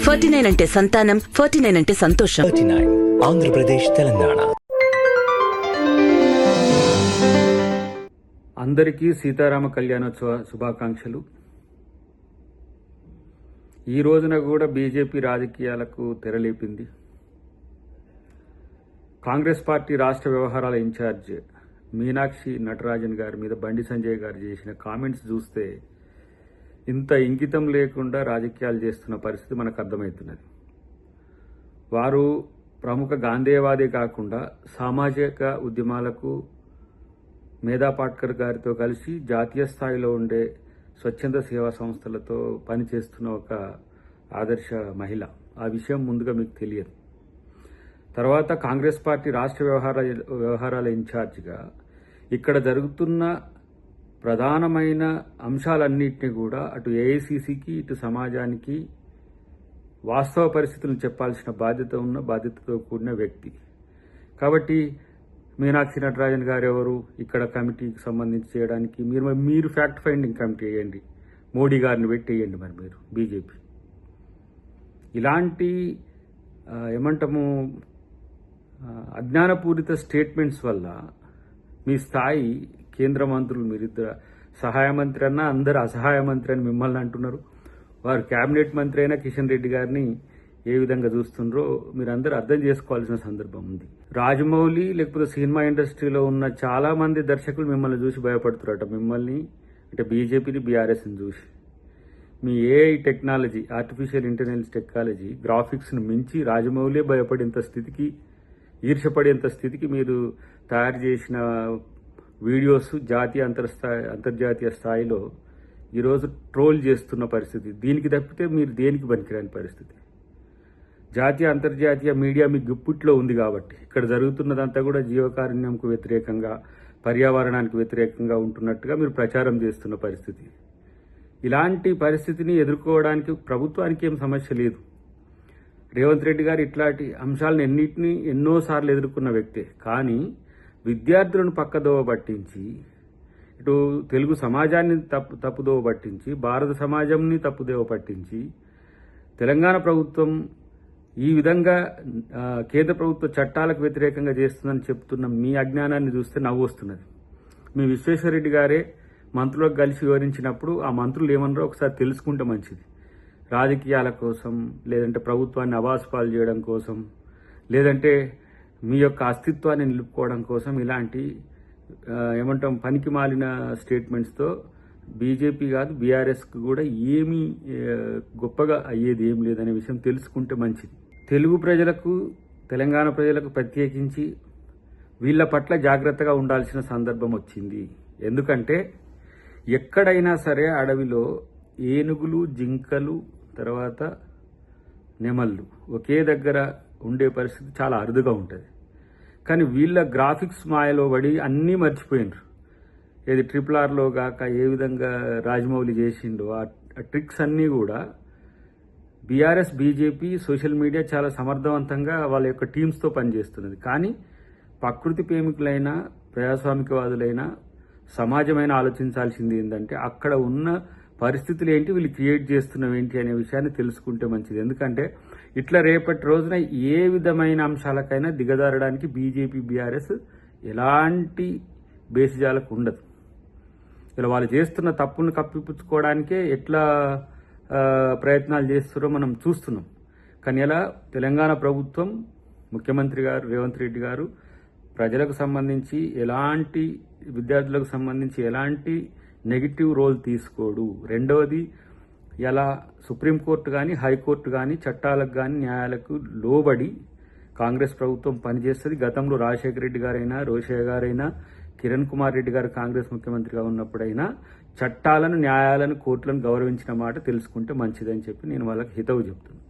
49 అంటే సంతానం, 49 అంటే సంతోషం. 39 ఆంధ్రప్రదేశ్, తెలంగాణ. అందరికీ సీతారామ కళ్యాణోత్సవ శుభాకాంక్షలు. ఈ రోజున కూడా బీజేపీ రాజకీయాలకు తెరలేపింది. కాంగ్రెస్ పార్టీ రాష్ట్ర వ్యవహారాల ఇన్ఛార్జ్ మీనాక్షి నటరాజన్ గారి మీద బండి సంజయ్ గారు చేసిన కామెంట్స్ చూస్తే ఇంత ఇంగితం లేకుండా రాజకీయాలు చేస్తున్న పరిస్థితి మనకు అర్థమవుతున్నది. వారు ప్రముఖ గాంధేయవాదే కాకుండా సామాజిక ఉద్యమాలకు మేధా పాట్కర్ గారితో కలిసి జాతీయ స్థాయిలో ఉండే స్వచ్ఛంద సేవా సంస్థలతో పనిచేస్తున్న ఒక ఆదర్శ మహిళ. ఆ విషయం ముందుగా మీకు తెలియదు. తర్వాత కాంగ్రెస్ పార్టీ రాష్ట్ర వ్యవహారాల ఇన్ఛార్జిగా ఇక్కడ జరుగుతున్న ప్రధానమైన అంశాలన్నింటినీ కూడా అటు ఏఐసిసికి ఇటు సమాజానికి వాస్తవ పరిస్థితులను చెప్పాల్సిన బాధ్యతతో కూడిన వ్యక్తి. కాబట్టి మీనాక్షి నటరాజన్ గారు ఎవరు ఇక్కడ కమిటీకి సంబంధించి చేయడానికి? మీరు ఫ్యాక్ట్ ఫైండింగ్ కమిటీ వేయండి, మోడీ గారిని పెట్టి వేయండి. మరి మీరు బీజేపీ ఇలాంటి ఏమంటాము అజ్ఞానపూరిత స్టేట్మెంట్స్ వల్ల మీ స్థాయి కేంద్ర మంత్రులు, మీరిద్దరు సహాయ మంత్రి అన్నా అందరు అసహాయ మంత్రి అని మిమ్మల్ని అంటున్నారు. వారు కేబినెట్ మంత్రి అయినా కిషన్ రెడ్డి గారిని ఏ విధంగా చూస్తున్నారో మీరందరూ అర్థం చేసుకోవాల్సిన సందర్భం ఉంది. రాజమౌళి లేకపోతే సినిమా ఇండస్ట్రీలో ఉన్న చాలా మంది దర్శకులు మిమ్మల్ని చూసి భయపడుతున్నారట. మిమ్మల్ని అంటే బీజేపీని, బీఆర్ఎస్ని చూసి. మీ AI technology, artificial intelligence technology, గ్రాఫిక్స్ను మించి రాజమౌళి భయపడేంత స్థితికి, ఈర్షపడేంత స్థితికి మీరు తయారు చేసిన వీడియోస్ జాతీయ అంతర్జాతీయ స్థాయిలో ఈరోజు ట్రోల్ చేస్తున్న పరిస్థితి. దీనికి తప్పితే మీరు దేనికి పనికిరాని పరిస్థితి. జాతీయ అంతర్జాతీయ మీడియా మీ గుప్పిట్లో ఉంది కాబట్టి ఇక్కడ జరుగుతున్నదంతా కూడా జీవకారుణ్యంకు వ్యతిరేకంగా, పర్యావరణానికి వ్యతిరేకంగా ఉంటున్నట్టుగా మీరు ప్రచారం చేస్తున్న పరిస్థితి. ఇలాంటి పరిస్థితిని ఎదుర్కోవడానికి ప్రభుత్వానికి ఏం సమస్య లేదు. రేవంత్ రెడ్డి గారు ఇట్లాంటి అంశాలను ఎన్నోసార్లు ఎదుర్కొన్న వ్యక్తే. కానీ విద్యార్థులను పక్కదోవ పట్టించి, ఇటు తెలుగు సమాజాన్ని తప్పుదోవ పట్టించి, భారత సమాజంని తప్పుదోవ పట్టించి, తెలంగాణ ప్రభుత్వం ఈ విధంగా కేంద్ర ప్రభుత్వ చట్టాలకు వ్యతిరేకంగా చేస్తుందని చెప్తున్న మీ అజ్ఞానాన్ని చూస్తే నవ్వు వస్తున్నది. మీ విశ్వేశ్వరరెడ్డి గారే మంత్రులకు కలిసి వివరించినప్పుడు ఆ మంత్రులు ఏమన్నారో ఒకసారి తెలుసుకుంటే మంచిది. రాజకీయాల కోసం, లేదంటే ప్రభుత్వాన్ని అవాసుపాలు చేయడం కోసం, లేదంటే మీ యొక్క అస్తిత్వాన్ని నిలుపుకోవడం కోసం ఇలాంటి ఏమంటాం పనికి మాలిన స్టేట్మెంట్స్తో బీజేపీ కాదు బీఆర్ఎస్కి కూడా ఏమీ గొప్పగా అయ్యేది ఏం లేదనే విషయం తెలుసుకుంటే మంచిది. తెలుగు ప్రజలకు, తెలంగాణ ప్రజలకు ప్రత్యేకించి వీళ్ళ పట్ల జాగ్రత్తగా ఉండాల్సిన సందర్భం వచ్చింది. ఎందుకంటే ఎక్కడైనా సరే అడవిలో ఏనుగులు, జింకలు, తర్వాత నెమళ్ళు ఒకే దగ్గర ఉండే పరిస్థితి చాలా అరుదుగా ఉంటుంది. కానీ వీళ్ళ గ్రాఫిక్స్ మాయలో పడి అన్నీ మర్చిపోయినారు. ఏది RRRలో కాక ఏ విధంగా రాజమౌళి చేసిండో ఆ ట్రిక్స్ అన్నీ కూడా బీఆర్ఎస్, బీజేపీ, సోషల్ మీడియా చాలా సమర్థవంతంగా వాళ్ళ యొక్క టీమ్స్తో పనిచేస్తున్నది. కానీ ప్రకృతి ప్రేమికులైనా, ప్రజాస్వామికవాదులైనా, సమాజమైన ఆలోచించాల్సింది ఏంటంటే అక్కడ ఉన్న పరిస్థితులు ఏంటి, వీళ్ళు క్రియేట్ చేస్తున్నవి ఏంటి అనే విషయాన్ని తెలుసుకుంటే మంచిది. ఎందుకంటే ఇట్లా రేపటి రోజున ఏ విధమైన అంశాలకైనా దిగజారడానికి బీజేపీ, బీఆర్ఎస్ ఎలాంటి బేసిజాలకు ఉండదు. ఇలా వాళ్ళు చేస్తున్న తప్పును కప్పిపుచ్చుకోవడానికే ఎట్లా ప్రయత్నాలు చేస్తున్నారో మనం చూస్తున్నాం. కానీ ఇలా తెలంగాణ ప్రభుత్వం, ముఖ్యమంత్రి గారు రేవంత్ రెడ్డి గారు ప్రజలకు సంబంధించి ఎలాంటి, విద్యార్థులకు సంబంధించి ఎలాంటి నెగిటివ్ రోల్ తీసుకోడు. రెండవది, ఇలా సుప్రీంకోర్టు కానీ, హైకోర్టు కానీ, చట్టాలకు కానీ, న్యాయాలకు లోబడి కాంగ్రెస్ ప్రభుత్వం పనిచేస్తుంది. గతంలో రాజశేఖర రెడ్డి గారైనా, రోషయ్య గారైనా, కిరణ్ కుమార్ రెడ్డి గారు కాంగ్రెస్ ముఖ్యమంత్రిగా ఉన్నప్పుడైనా చట్టాలను, న్యాయాలను, కోర్టులను గౌరవించిన మాట తెలుసుకుంటే మంచిదని చెప్పి నేను వాళ్ళకి హితవు చెప్తున్నాను.